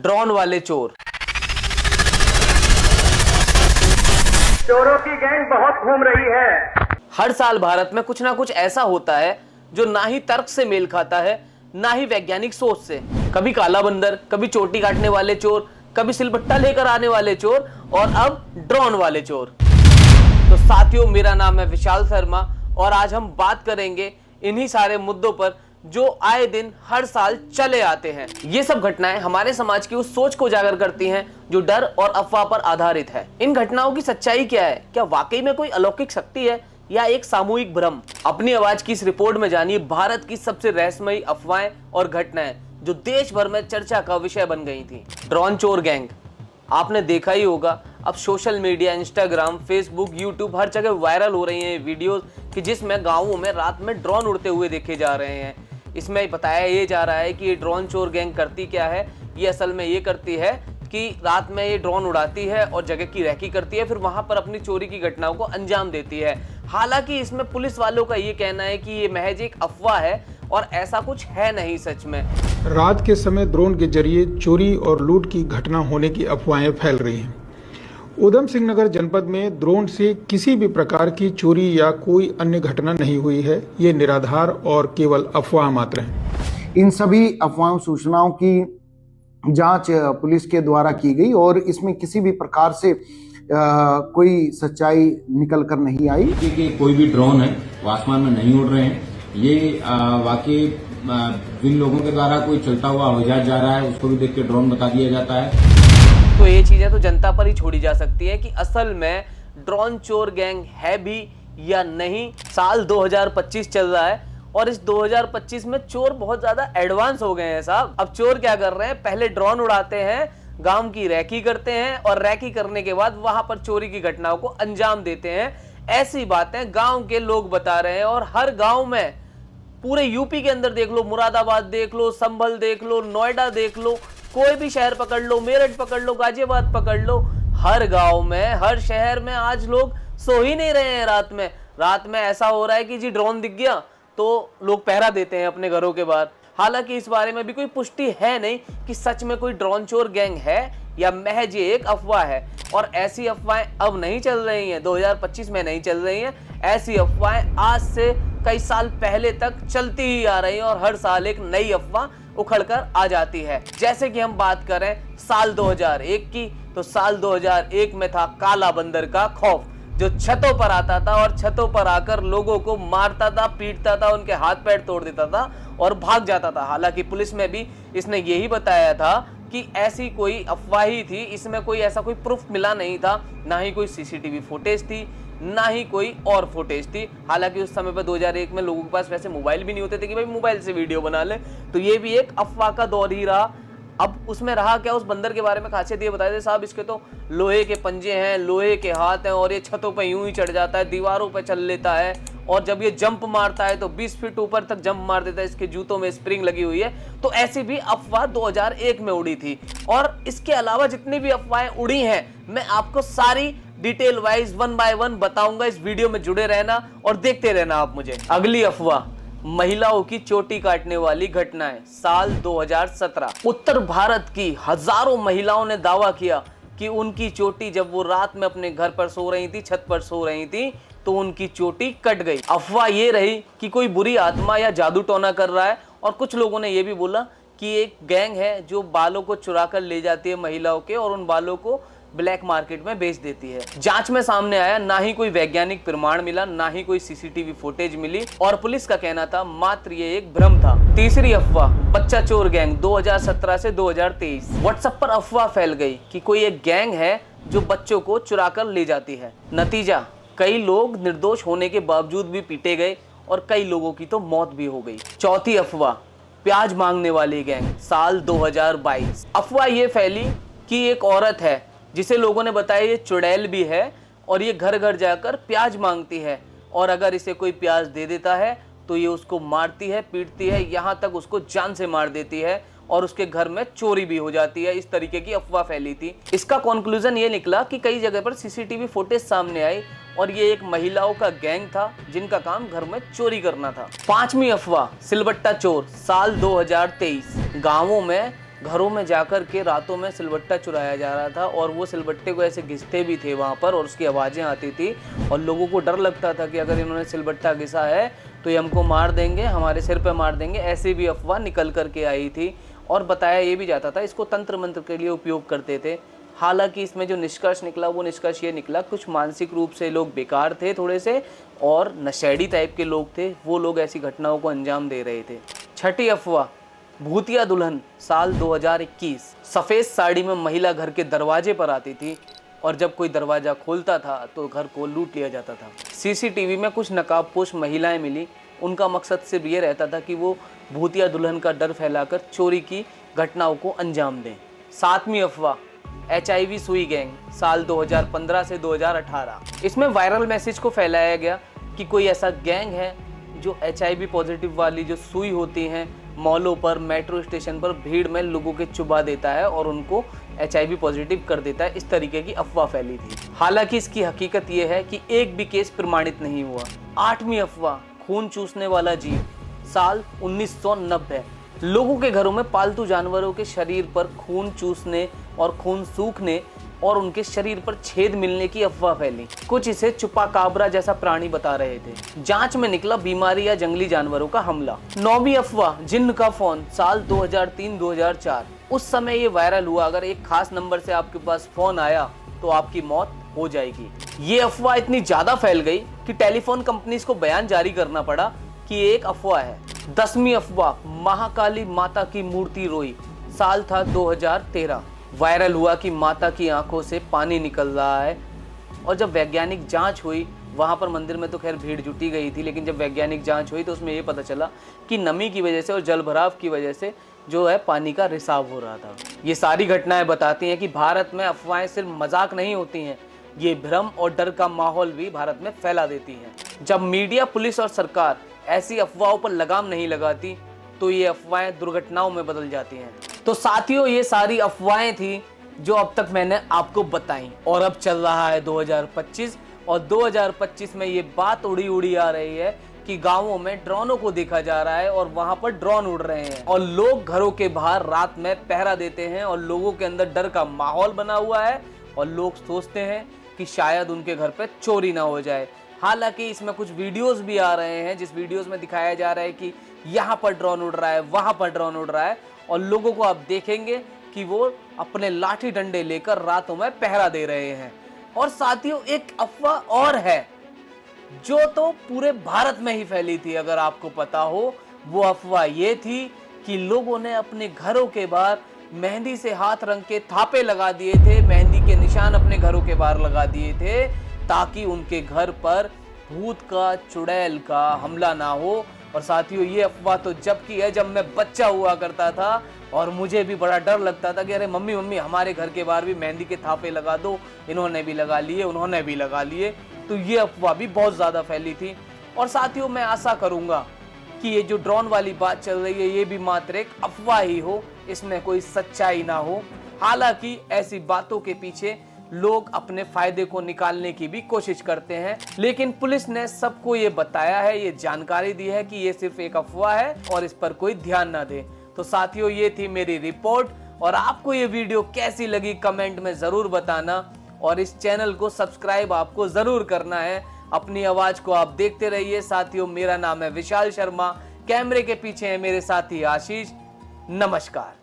Drone वाले चोर। चोरों की गैंग बहुत घूम रही है। हर साल भारत में कुछ ना कुछ ऐसा होता है जो ना ही तर्क से मेल खाता है, ना ही वैज्ञानिक सोच से। कभी काला बंदर, कभी चोटी काटने वाले चोर, कभी सिलबट्टा लेकर आने वाले चोर और अब ड्रोन वाले चोर। तो साथियों, मेरा नाम है विशाल शर्मा और आज हम बात करेंगे इन्हीं सारे मुद्दों पर जो आए दिन हर साल चले आते हैं। ये सब घटनाएं हमारे समाज की उस सोच को उजागर करती हैं जो डर और अफवाह पर आधारित है। इन घटनाओं की सच्चाई क्या है? क्या वाकई में कोई अलौकिक शक्ति है या एक सामूहिक भ्रम? अपनी आवाज की इस रिपोर्ट में जानिए भारत की सबसे रहस्यमयी अफवाहें और घटनाएं जो देश भर में चर्चा का विषय बन गई थी। ड्रोन चोर गैंग। आपने देखा ही होगा, अब social media, Instagram, Facebook, YouTube हर जगह वायरल हो रही हैं वीडियोस कि जिसमें गाँवों में रात में ड्रोन उड़ते हुए देखे जा रहे हैं। इसमें बताया ये जा रहा है कि ये ड्रोन चोर गैंग करती क्या है। ये असल में ये करती है कि रात में ये ड्रोन उड़ाती है और जगह की रैकी करती है, फिर वहां पर अपनी चोरी की घटनाओं को अंजाम देती है। हालांकि इसमें पुलिस वालों का ये कहना है कि ये महज एक अफवाह है और ऐसा कुछ है नहीं सच में। रात के समय ड्रोन के जरिए चोरी और लूट की घटना होने की अफवाहें फैल रही हैं। उधम सिंह नगर जनपद में ड्रोन से किसी भी प्रकार की चोरी या कोई अन्य घटना नहीं हुई है। ये निराधार और केवल अफवाह मात्र है। इन सभी अफवाहों सूचनाओं की जांच पुलिस के द्वारा की गई और इसमें किसी भी प्रकार से कोई सच्चाई निकल कर नहीं आई। कि कोई भी ड्रोन है वो आसमान में नहीं उड़ रहे हैं। ये वाकई जिन लोगों के द्वारा कोई चलता हुआ हवाई जा रहा है उसको भी देख के ड्रोन बता दिया जाता है। तो ये चीजें तो जनता पर ही छोड़ी जा सकती है कि असल में ड्रोन चोर गैंग है भी या नहीं। साल 2025 चल रहा है और इस 2025 में चोर बहुत ज्यादा एडवांस हो गए हैं साहब। अब चोर क्या कर रहे हैं? पहले ड्रोन उड़ाते हैं, गांव की रैकी करते हैं और रैकी करने के बाद वहां पर चोरी की घटनाओं को अंजाम देते हैं। ऐसी बातें गांव के लोग बता रहे हैं और हर गांव में, पूरे यूपी के अंदर देख लो, मुरादाबाद देख लो, संभल देख लो, नोएडा देख लो, कोई भी शहर पकड़ लो, मेरठ पकड़ लो, गाजियाबाद पकड़ लो, हर गांव में, हर शहर में आज लोग सो ही नहीं रहे हैं। रात में ऐसा हो रहा है कि जी ड्रोन दिख गया तो लोग पहरा देते हैं अपने घरों के बाहर। हालांकि इस बारे में भी कोई पुष्टि है नहीं कि सच में कोई ड्रोन चोर गैंग है या महज ये एक अफवाह है। और ऐसी अफवाहें अब नहीं चल रही हैं, 2025 में नहीं चल रही हैं। ऐसी अफवाहें आज से कई साल पहले तक चलती ही आ रही हैं और हर साल एक नई अफवाह उखड़कर आ जाती है। जैसे कि हम बात करें साल 2001 की, तो साल 2001 में था काला बंदर का खौफ, जो छतों पर आता था और छतों पर आकर लोगों को मारता था, पीटता था, उनके हाथ पैर तोड़ देता था और भाग जाता था। हालांकि पुलिस में भी इसने यही बताया था कि ऐसी कोई अफवाह ही थी, इसमें कोई ऐसा कोई प्रूफ मिला नहीं था, ना ही कोई सीसीटीवी फुटेज थी, ना ही कोई और फुटेज थी। हालांकि उस समय पर 2001 में लोगों के पास वैसे मोबाइल भी नहीं होते थे कि भाई मोबाइल से वीडियो बना ले, तो ये भी एक अफवाह का दौर ही रहा। अब उसमें रहा क्या, उस बंदर के बारे में खासियत ये बताए थे साहब, इसके तो लोहे के पंजे हैं, लोहे के हाथ हैं और ये छतों पर यूं ही चढ़ जाता है, दीवारों पर चल लेता है और जब ये जंप मारता है तो 20 फीट ऊपर तक जंप मार देता है। इसके जूतों में स्प्रिंग लगी हुई है। तो ऐसी भी अफवाह 2001 में उड़ी थी। और इसके अलावा जितनी भी अफवाहें उड़ी हैं, मैं आपको सारी डिटेल वाइज 1 बाय 1 बताऊंगा। इस वीडियो में जुड़े रहना और देखते रहना आप मुझे। अगली अफवाह, महिलाओं की चोटी काटने वाली घटनाएं। साल 2017 उत्तर भारत की हजारों महिलाओं ने दावा किया कि उनकी चोटी, जब वो रात में अपने घर पर सो रही थी, छत पर सो रही थी, तो उनकी चोटी कट गई। अफवाह ये रही कि कोई बुरी आत्मा या जादू टोना कर रहा है और कुछ लोगों ने ये भी बोला कि एक गैंग है जो बालों को चुरा कर ले जाती है महिलाओं के और उन बालों को ब्लैक मार्केट में बेच देती है। जांच में सामने आया, ना ही कोई वैज्ञानिक प्रमाण मिला, ना ही कोई सीसीटीवी फुटेज मिली और पुलिस का कहना था मात्र ये एक भ्रम था। तीसरी अफवाह, बच्चा चोर गैंग। 2017 से 2023 व्हाट्सएप पर अफवाह फैल गई कि कोई एक गैंग है जो बच्चों को चुरा कर ले जाती है। नतीजा, कई लोग निर्दोष होने के बावजूद भी पीटे गए और कई लोगों की तो मौत भी हो गई। चौथी अफवाह, प्याज मांगने वाली गैंग। साल 2022 अफवाह ये फैली कि एक औरत है जिसे लोगों ने बताया ये चुड़ैल भी है और ये घर घर जाकर प्याज मांगती है और अगर इसे कोई प्याज दे देता है तो ये उसको मारती है, पीटती है, यहाँ तक उसको जान से मार देती है और उसके घर में चोरी भी हो जाती है। इस तरीके की अफवाह फैली थी। इसका कंक्लूजन ये निकला कि कई जगह पर सीसीटीवी फुटेज सामने आई और ये एक महिलाओं का गैंग था जिनका काम घर में चोरी करना था। पांचवी अफवाह, सिलबट्टा चोर। साल 2023 गांवों में घरों में जाकर के रातों में सिलबट्टा चुराया जा रहा था और वो सिलबट्टे को ऐसे घिसते भी थे वहाँ पर और उसकी आवाज़ें आती थी और लोगों को डर लगता था कि अगर इन्होंने सिलबट्टा घिसा है तो ये हमको मार देंगे, हमारे सिर पे मार देंगे। ऐसी भी अफवाह निकल कर के आई थी और बताया ये भी जाता था इसको तंत्र मंत्र के लिए उपयोग करते थे। हालांकि इसमें जो निष्कर्ष निकला वो निष्कर्ष ये निकला कुछ मानसिक रूप से लोग बेकार थे थोड़े से और नशेड़ी टाइप के लोग थे, वो लोग ऐसी घटनाओं को अंजाम दे रहे थे। छठी अफवाह, भूतिया दुल्हन साल 2021। सफ़ेद साड़ी में महिला घर के दरवाजे पर आती थी और जब कोई दरवाज़ा खोलता था तो घर को लूट लिया जाता था। सीसीटीवी में कुछ नकाबपोश महिलाएं मिली, उनका मकसद सिर्फ ये रहता था कि वो भूतिया दुल्हन का डर फैलाकर चोरी की घटनाओं को अंजाम दें। सातवीं अफवाह, HIV सुई गैंग साल 2015 से 2018। इसमें वायरल मैसेज को फैलाया गया कि कोई ऐसा गैंग है जो HIV पॉजिटिव वाली जो सुई होती हैं मॉलों पर, मेट्रो स्टेशन पर भीड़ में लोगों के चुबा देता है और उनको HIV पॉजिटिव कर देता है। इस तरीके की अफवाह फैली थी। हालांकि इसकी हकीकत यह है कि एक भी केस प्रमाणित नहीं हुआ। आठवीं अफवाह, खून चूसने वाला जीव साल 1990। लोगों के घरों में पालतू जानवरों के शरीर पर खून चूसने और खून सूखने और उनके शरीर पर छेद मिलने की अफवाह फैली। कुछ इसे चुपाकाब्रा जैसा प्राणी बता रहे थे। जांच में निकला बीमारी या जंगली जानवरों का हमला। नौवीं अफवाह, जिन्न का फोन साल 2003-2004। उस समय ये वायरल हुआ, अगर एक खास नंबर से आपके पास फोन आया तो आपकी मौत हो जाएगी। ये अफवाह इतनी ज्यादा फैल गई कि टेलीफोन कंपनीज को बयान जारी करना पड़ा कि ये एक अफवाह है। 10वीं अफवाह, महाकाली माता की मूर्ति रोई साल था 2013। वायरल हुआ कि माता की आंखों से पानी निकल रहा है और जब वैज्ञानिक जांच हुई, वहां पर मंदिर में तो खैर भीड़ जुटी गई थी, लेकिन जब वैज्ञानिक जांच हुई तो उसमें ये पता चला कि नमी की वजह से और जल भराव की वजह से जो है पानी का रिसाव हो रहा था। ये सारी घटनाएं बताती हैं कि भारत में अफवाहें सिर्फ मजाक नहीं होती हैं, ये भ्रम और डर का माहौल भी भारत में फैला देती हैं। जब मीडिया, पुलिस और सरकार ऐसी अफवाहों पर लगाम नहीं लगाती तो ये अफवाहें दुर्घटनाओं में बदल जाती हैं। तो साथियों, ये सारी अफवाहें थी जो अब तक मैंने आपको बताई और अब चल रहा है 2025 और 2025 में ये बात उड़ी उड़ी आ रही है कि गांवों में ड्रोनों को देखा जा रहा है और वहां पर ड्रोन उड़ रहे हैं और लोग घरों के बाहर रात में पहरा देते हैं और लोगों के अंदर डर का माहौल बना हुआ है और लोग सोचते हैं कि शायद उनके घर पे चोरी ना हो जाए। हालांकि इसमें कुछ वीडियोस भी आ रहे हैं जिस वीडियोस में दिखाया जा रहा है कि यहाँ पर ड्रोन उड़ रहा है, वहां पर ड्रोन उड़ रहा है और लोगों को आप देखेंगे कि वो अपने लाठी डंडे लेकर रातों में पहरा दे रहे हैं। और साथियों, एक अफवाह और है जो तो पूरे भारत में ही फैली थी, अगर आपको पता हो। वो अफवाह ये थी कि लोगों ने अपने घरों के बाहर मेहंदी से हाथ रंग के थापे लगा दिए थे, मेहंदी के निशान अपने घरों के बाहर लगा दिए थे ताकि उनके घर पर भूत का, चुड़ैल का हमला ना हो। और साथियों, ये अफवाह तो जब की है जब मैं बच्चा हुआ करता था और मुझे भी बड़ा डर लगता था कि अरे मम्मी मम्मी हमारे घर के बाहर भी मेहंदी के थापे लगा दो, इन्होंने भी लगा लिए, उन्होंने भी लगा लिए। तो ये अफवाह भी बहुत ज़्यादा फैली थी। और साथियों, मैं आशा करूँगा कि ये जो ड्रोन वाली बात चल रही है ये भी मात्र एक अफवाह ही हो, इसमें कोई सच्चाई ना हो। हालांकि ऐसी बातों के पीछे लोग अपने फायदे को निकालने की भी कोशिश करते हैं, लेकिन पुलिस ने सबको ये बताया है, ये जानकारी दी है कि ये सिर्फ एक अफवाह है और इस पर कोई ध्यान ना दे। तो साथियों, ये थी मेरी रिपोर्ट और आपको ये वीडियो कैसी लगी कमेंट में जरूर बताना और इस चैनल को सब्सक्राइब आपको जरूर करना है। अपनी आवाज को आप देखते रहिए। साथियों, मेरा नाम है विशाल शर्मा, कैमरे के पीछे है मेरे साथी आशीष। नमस्कार।